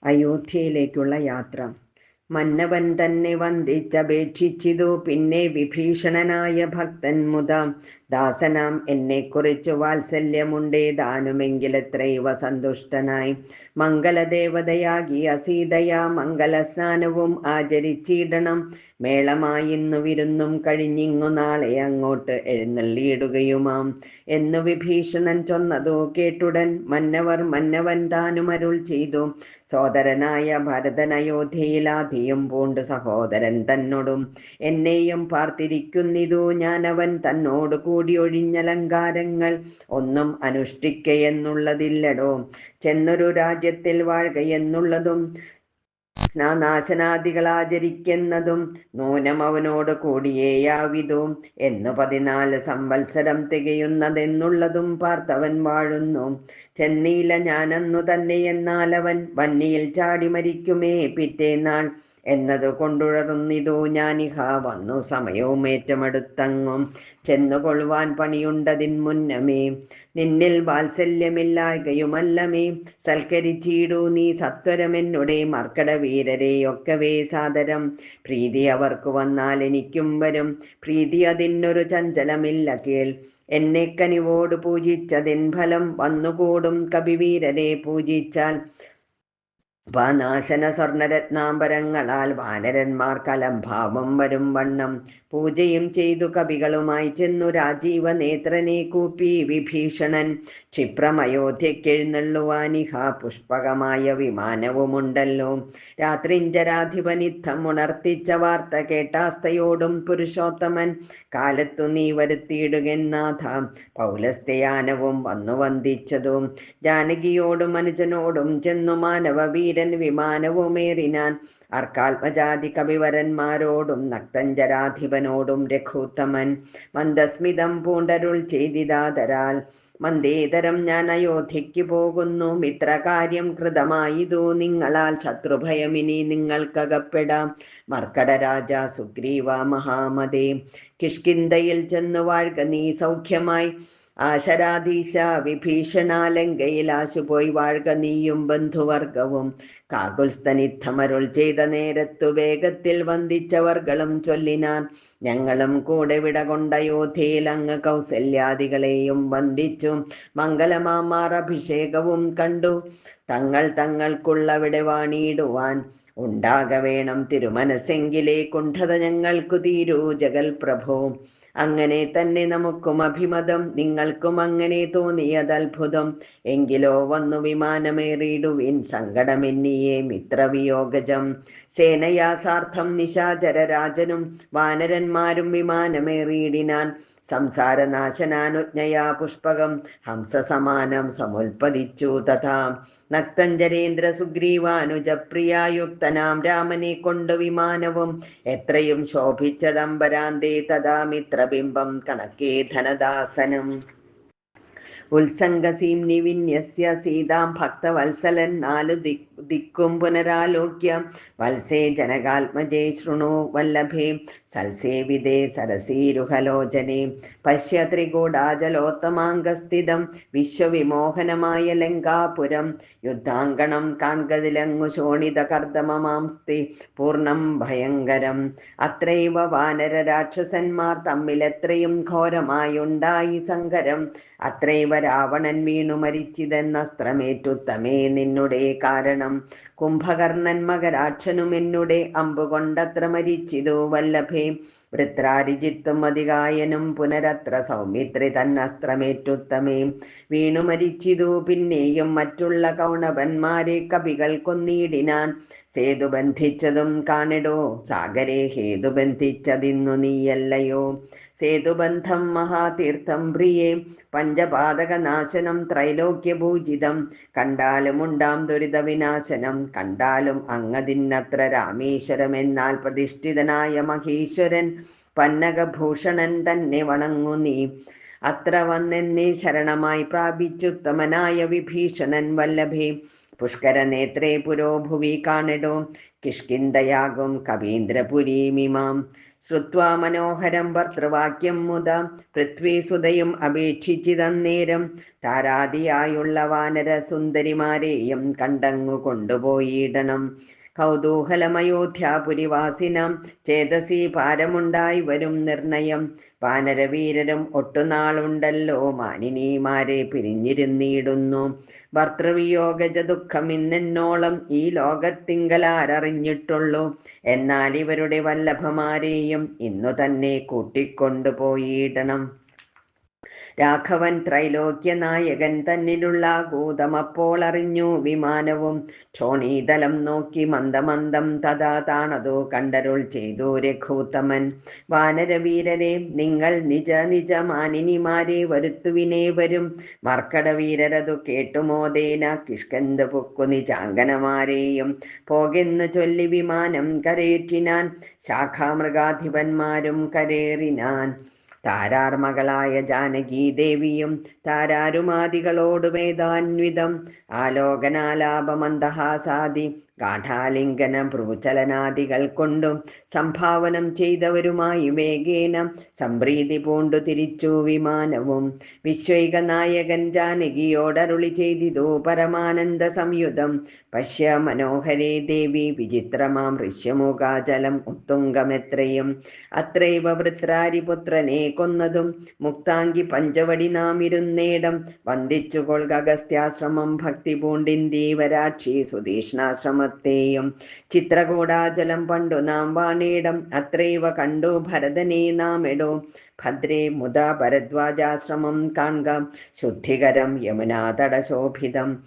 അയോധ്യയിലേക്കുള്ള യാത്ര. മന്നവൻ തന്നെ വന്ദിച്ചപേക്ഷിച്ചിതു പിന്നെ വിഭീഷണനായ ഭക്തൻ മുത. ദാസനാം എന്നെക്കുറിച്ചു വാത്സല്യമുണ്ടേതാനുമെങ്കിലെത്രൈവ സന്തുഷ്ടനായി മംഗലദേവതയാകിയ സീതയാ മംഗലസ്നാനവും ആചരിച്ചിടണം. മേളമായിന്നു വിരുന്നും കഴിഞ്ഞിങ്ങു നാളെ അങ്ങോട്ട് എഴുന്നള്ളിയിടുകയുമാം എന്നു വിഭീഷണൻ ചൊന്നതു കേട്ടുടൻ മന്നവൻ താനുമരുൾ ചെയ്തു. സോദരനായ ഭരതൻ അയോധ്യയിലാധിയും പൂണ്ട് സഹോദരൻ തന്നോടും എന്നെയും പാർത്തിരിക്കുന്നിതു ഞാനവൻ തന്നോട് കൂടി ഒഴിഞ്ഞലങ്കാരങ്ങൾ ഒന്നും അനുഷ്ഠിക്കയെന്നുള്ളതില്ലടോ. ചെന്നൊരു രാജ്യത്തിൽ വാഴുകയെന്നുള്ളതും സ്നാനാശനാദികളാചരിക്കുന്നതും നൂനം അവനോട് കൂടിയേയാവിതു എന്നു 14 സംവത്സരം തികയുന്നതെന്നുള്ളതും പാർത്തവൻ വാഴുന്നു. ചെന്നീല ഞാനന്നു തന്നെ എന്നാലവൻ വന്നിയിൽ ചാടി മരിക്കുമേ പിറ്റേന്നാൾ എന്നതു കൊണ്ടുഴറുന്നിതു ഞാനിഹ വന്നു സമയവും ഏറ്റമടുത്തങ്ങും ചെന്നുകൊള്ളുവാൻ പണിയുണ്ടതിൻ മുന്നമേ. നിന്നിൽ വാത്സല്യമില്ലായ്കയുമല്ലമേ സൽക്കരിച്ചിടൂ നീ സത്വരമെന്നുടെ മർക്കടവീരരെയൊക്കവേ സാദരം. പ്രീതി അവർക്കു വന്നാൽ എനിക്കും വരും പ്രീതി അതിനൊരു ചഞ്ചലമില്ല കേൾ. എന്നെ കനിവോട് പൂജിച്ചതിൻ ഫലം വന്നുകൂടും കവിവീരരെ പൂജിച്ചാൽ. വാനാശന സ്വർണരത്നാംബരങ്ങളാൽ വാനരന്മാർ കലംഭാവം വരും വണ്ണം പൂജയും ചെയ്തു കവികളുമായി ചെന്നു രാജീവ നേത്രനെ കൂപ്പി വിഭീഷണൻ ക്ഷിപ്രമയോധ്യക്കെഴുന്നള്ളുവാനിഹ പുഷ്പകമായ വിമാനവുമുണ്ടല്ലോ. രാത്രിഞ്ചരാധിപനിത്തം ഉണർത്തിച്ച വാർത്ത കേട്ടാസ്തയോടും പുരുഷോത്തമൻ കാലത്തു നീ വരുത്തിയിടുകെന്നാഥ പൗലസ്ത്യയാനവും വന്നു വന്ദിച്ചതും ജാനകിയോടും അനുജനോടും ചെന്നു മാനവവീരൻ വിമാനവുമേറിനാൻ. അർക്കാത്മജാതി കവിവരന്മാരോടും നക്തഞ്ചരാധിപനോടും രഘുത്തമൻ മന്ദസ്മിതം പൂണ്ടരുൾ ചെയ്തിതാതരാൽ മന്ദേതരം ഞാൻ അയോധ്യയ്ക്ക് പോകുന്നു. മിത്രകാര്യം കൃതമായതു നിങ്ങളാൽ ശത്രുഭയമിനി നിങ്ങൾക്കകപ്പെടാം. മർക്കടരാജ സുഗ്രീവ മഹാമതേ കിഷ്കിന്ധയിൽ ചെന്നു വാഴ്ക നീ സൗഖ്യമായി. ആശരാധീശ വിഭീഷണാലങ്കയിൽ ആശുപോയി വാഴ്ക നീയും ബന്ധുവർഗവും. കാകുൽസ്തനിദ്ധമരുൾ ചെയ്ത നേരത്തു വേഗത്തിൽ വന്ദിച്ചവർകളും ചൊല്ലിനാൻ. ഞങ്ങളും കൂടെ വിടകൊണ്ടയോധ്യയിൽ അങ്ങ് കൗസല്യാദികളെയും വന്ദിച്ചു മംഗലമാമാർ അഭിഷേകവും കണ്ടു. തങ്ങൾക്കുള്ളവിടെ വാണിയിടുവാൻ ഉണ്ടാകവേണം തിരുമനസ്സെങ്കിലേ കുണ്ഠത ഞങ്ങൾക്കു തീരൂ ജഗൽ പ്രഭോ. അങ്ങനെ തന്നെ നമുക്കും അഭിമതം നിങ്ങൾക്കും അങ്ങനെ തോന്നിയതത്ഭുതം. എങ്കിലോ വന്നു വിമാനമേറിയിടുവിൻ സങ്കടമെന്നിയേ മിത്രവിയോഗജം. സേനയാസാർത്ഥം നിശാചരരാജനും വാനരന്മാരും വിമാനമേറിയിടിനാൻ. സംസാരനാശനാനുജ്ഞയാ പുഷ്പകം ഹംസസമാനം സമുൽപ്പതിച്ചു തഥാ. നക്തഞ്ചരേന്ദ്ര സുഗ്രീവാനുജപ്രിയായുക്തനാം രാമനെ കൊണ്ടു വിമാനവും എത്രയും ശോഭിച്ചതംബരാന്തേ തഥാ മിത്രബിംബം കണക്കേ ധനദാസനം. ഉത്സംഗസീംനി വിന്യസ്യ സീതാം ഭക്തവത്സലൻ 4 ദിക്കും പുനരാലോക്യ. വത്സേ ജനകാത്മജേ ശൃണു വല്ലഭേ സൽസേവിതേ സരസീരുഹലോചനെ. പശ്യ ത്രികൂടാചലോത്തമാംഗസ്ഥിതം വിശ്വവിമോഹനമായ ലങ്കാപുരം. യുദ്ധാങ്കണം കാൺകതിലങ്ങു ശോണിത കർദമമാംസ്തി പൂർണ്ണം ഭയങ്കരം. അത്രൈവ വാനര രാക്ഷസന്മാർ തമ്മിലെത്രയും ഘോരമായുണ്ടായി സങ്കരം. അത്രൈവ രാവണൻ വീണു മരിച്ചിതെന്നസ്ത്രമേറ്റുത്തമേ നിന്നുടെ കാരണം. കുംഭകർണൻ മകരാക്ഷനും എന്നുടെ അമ്പുകൊണ്ടത്ര മരിച്ചിതു വല്ലഭേ. വൃത്രാരിജിത്തും അതികായനും പുനരത്ര സൗമിത്രി തന്നസ്ത്രമേറ്റുത്തമേ വീണു മരിച്ചിതു. പിന്നെയും മറ്റുള്ള കൗണവന്മാരെ കവികൾ കൊന്നിടിനാൻ. സേതു ബന്ധിച്ചതും കാണിടോ സാഗരെ ഹേതു ബന്ധിച്ചതിന്നു നീയല്ലയോ. സേതുബന്ധം മഹാതീർത്ഥം പ്രിയേ പഞ്ചപാതകനാശനം ത്രൈലോക്യഭൂജിതം. കണ്ടാലുമുണ്ടാം ദുരിത വിനാശനം കണ്ടാലും അങ്ങതിന്നത്ര രാമേശ്വരമെന്നാൽ പ്രതിഷ്ഠിതനായ മഹേശ്വരൻ പന്നകഭൂഷണൻ തന്നെ വണങ്ങു നീ. അത്ര വന്നെന്നെ ശരണമായി പ്രാപിച്ചുത്തമനായ വിഭീഷണൻ വല്ലഭേ. പുഷ്കരനേത്രേ പുരോഭുവി കാണിടോ കിഷ്കിന്ധയാകും കവീന്ദ്രപുരീമിമാം. ശ്രുത്വാ മനോഹരം ഭർത്തൃവാക്യം മുത പൃഥ്വീസുതയും അപേക്ഷിച്ചിതന്നേരം താരാദിയായുള്ള വാനര സുന്ദരിമാരെയും കണ്ടങ്ങു കൊണ്ടുപോയിടണം. കൗതൂഹലമയോധ്യാപുരിവാസിനാം ചേതസി ഭാരമുണ്ടായി വരും നിർണയം. വാനരവീരരും ഒട്ടുനാളുണ്ടല്ലോ മാനിനിമാരെ പിരിഞ്ഞിരുന്നിടുന്നു. ഭർത്തൃവിയോഗജ ദുഃഖം ഇന്നെന്നോളം ഈ ലോകത്തിങ്കലാരറിഞ്ഞിട്ടുള്ളൂ. എന്നാൽ ഇവരുടെ വല്ലഭമാരെയും ഇന്നു തന്നെ കൂട്ടിക്കൊണ്ടുപോയിടണം. രാഘവൻ ത്രൈലോക്യ നായകൻ തന്നിലുള്ള ഭൂതമപ്പോൾ അറിഞ്ഞു വിമാനവും. ക്ഷോണീതലം നോക്കി മന്ദമന്ദം തഥാ താണതു കണ്ടരുൾ ചെയ്തു രഘൂത്തമൻ. വാനരവീരരെ, നിങ്ങൾ നിജ നിജ മാനിനിമാരെ വരുത്തുവിനേ വരും. മർക്കടവീരരതു കേട്ടുമോദേന കിഷ്കന്ദ പൊക്കു നിജാങ്കനമാരെയും പോകെന്നു ചൊല്ലി വിമാനം കരേറ്റിനാൻ. ശാഖാമൃഗാധിപന്മാരും കരേറിനാൻ. താരാർമകളായ ജാനകീ ദേവിയും താരാരുമാദികളോട് വേദാന്വിതം ആലോകനാലാപമന്ദഹാസാദി ഗാഠാലിംഗന ഭ്രൂചലനാദികൾ കൊണ്ടും സംഭാവനം ചെയ്തവരുമായി വേഗേന സംപ്രീതി പൂണ്ടു തിരിച്ചു വിമാനവും. വിശ്വൈക നായകൻ ജാനകിയോടരുളി ചെയ്തിതു പരമാനന്ദ സംയുതം. പശ്യ മനോഹരേ ദേവി വിചിത്രമാം ഋഷ്യമുഖാചലം ഉത്തുംഗമെത്രയും. അത്രൈവ വൃത്രാരിപുത്രനെ കൊന്നതും മുക്താംഗി പഞ്ചവടി നാം ഇരുന്നേടം. വന്ദിച്ചു കൊൾക അഗസ്ത്യാശ്രമം ഭക്തി പൂണ്ടിന്ദീവരാക്ഷി സുതീഷ്ണാശ്രമത്തെയും. ചിത്രകൂടാചലം പണ്ടു നാം വാണേടം അത്രൈവ കണ്ടു ഭരതനെ നാം എടോ. ഭദ്രേ മുത ഭരദ്വാജാശ്രമം കാൺക ശുദ്ധികരം യമുനാതടശോഭിതം.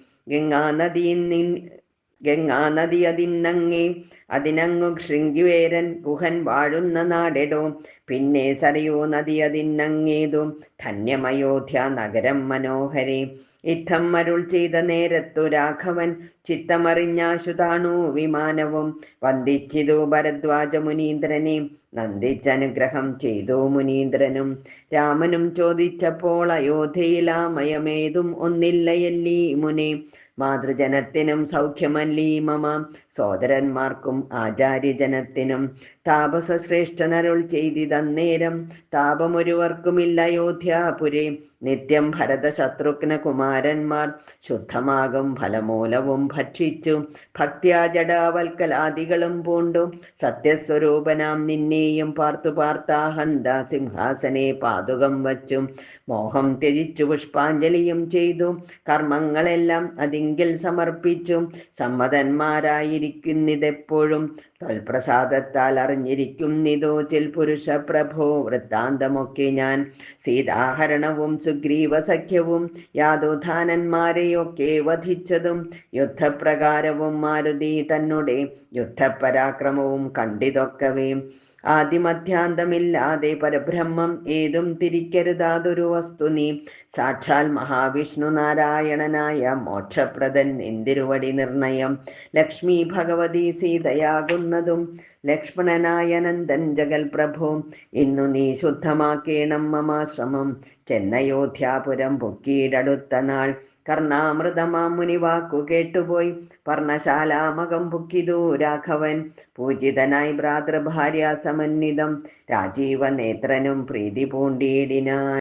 ഗംഗാനദി അതിന്നങ്ങേ അതിനങ്ങു ശൃംഗിവേരൻ ഗുഹൻ വാഴുന്ന നാടെടോ. പിന്നെ സരയൂ നദി അതിന്നങ്ങേതും ധന്യമയോധ്യ നഗരം മനോഹരേ. ഇത്തം അരുൾ ചെയ്ത നേരത്തു രാഘവൻ ചിത്തമറിഞ്ഞാശു താണു വിമാനവും. വന്ദിച്ചിതു ഭരദ്വാജ മുനീന്ദ്രനെ നന്ദിച്ചനുഗ്രഹം ചെയ്തു മുനീന്ദ്രനും. രാമനും ചോദിച്ചപ്പോൾ അയോധ്യയിലാമയമേതും ഒന്നില്ലയല്ലീ മുനെ. മാതൃജനത്തിനും സൗഖ്യമല്ലീ മമ, സോദരന്മാർക്കും ആചാര്യജനത്തിനും. താപസശ്രേഷ്ഠനരുൾ ചെയ്തിതന്നേരം താപമൊരുവർക്കുമില്ല അയോധ്യാപുരേ. നിത്യം ഭരത ശത്രുഘ്ന കുമാരന്മാർ ശുദ്ധമാകും ഫലമൂലവും ഭക്ഷിച്ചു ഭക്ത്യാ ജഡാവൽക്കലാദികളും പൂണ്ടു. സത്യസ്വരൂപനാം നിന്നെയും പാർത്തു പാർത്താഹന്ത സിംഹാസനെ പാതുകം വച്ചു. മോഹം ത്യജിച്ചു പുഷ്പാഞ്ജലിയും ചെയ്തു കർമ്മങ്ങളെല്ലാം അതിങ്കിൽ സമർപ്പിച്ചു. സമ്മതന്മാരായിരിക്കുന്നിതെപ്പോഴും തൽപ്രസാദത്താൽ അറിഞ്ഞിരിക്കുന്നിതോ ചിൽ പുരുഷ പ്രഭോ വൃത്താന്തമൊക്കെ ഞാൻ. സീതാഹരണവും സുഗ്രീവ സഖ്യവും യാദുധാനന്മാരെയൊക്കെ വധിച്ചതും യുദ്ധപ്രകാരവും മാരുതി തന്നെ യുദ്ധപരാക്രമവും കണ്ടിതൊക്കവേ. ആദിമധ്യാന്തമില്ലാതെ പരബ്രഹ്മം ഏതും തിരിക്കരുതാതൊരു വസ്തു നീ. സാക്ഷാൽ മഹാവിഷ്ണു നാരായണനായ മോക്ഷപ്രദൻ എന്തിരുവടി നിർണയം. ലക്ഷ്മി ഭഗവതി സീതയാകുന്നതും ലക്ഷ്മണനായ നന്ദൻ ജഗൽ പ്രഭു. ഇന്നു നീ ശുദ്ധമാക്കേണം മമാശ്രമം. ചെന്നയോധ്യാപുരം പൊക്കീടടുത്ത നാൾ കർണാമൃതമാം മുനി വാക്കു കേട്ടുപോയി പർണശാലാമകം പുക്കിതു രാഘവൻ. പൂജിതനായി ഭ്രാതൃഭാര്യ സമന്വിതം രാജീവ നേത്രനും പ്രീതി പൂണ്ടിയിടിനാൻ.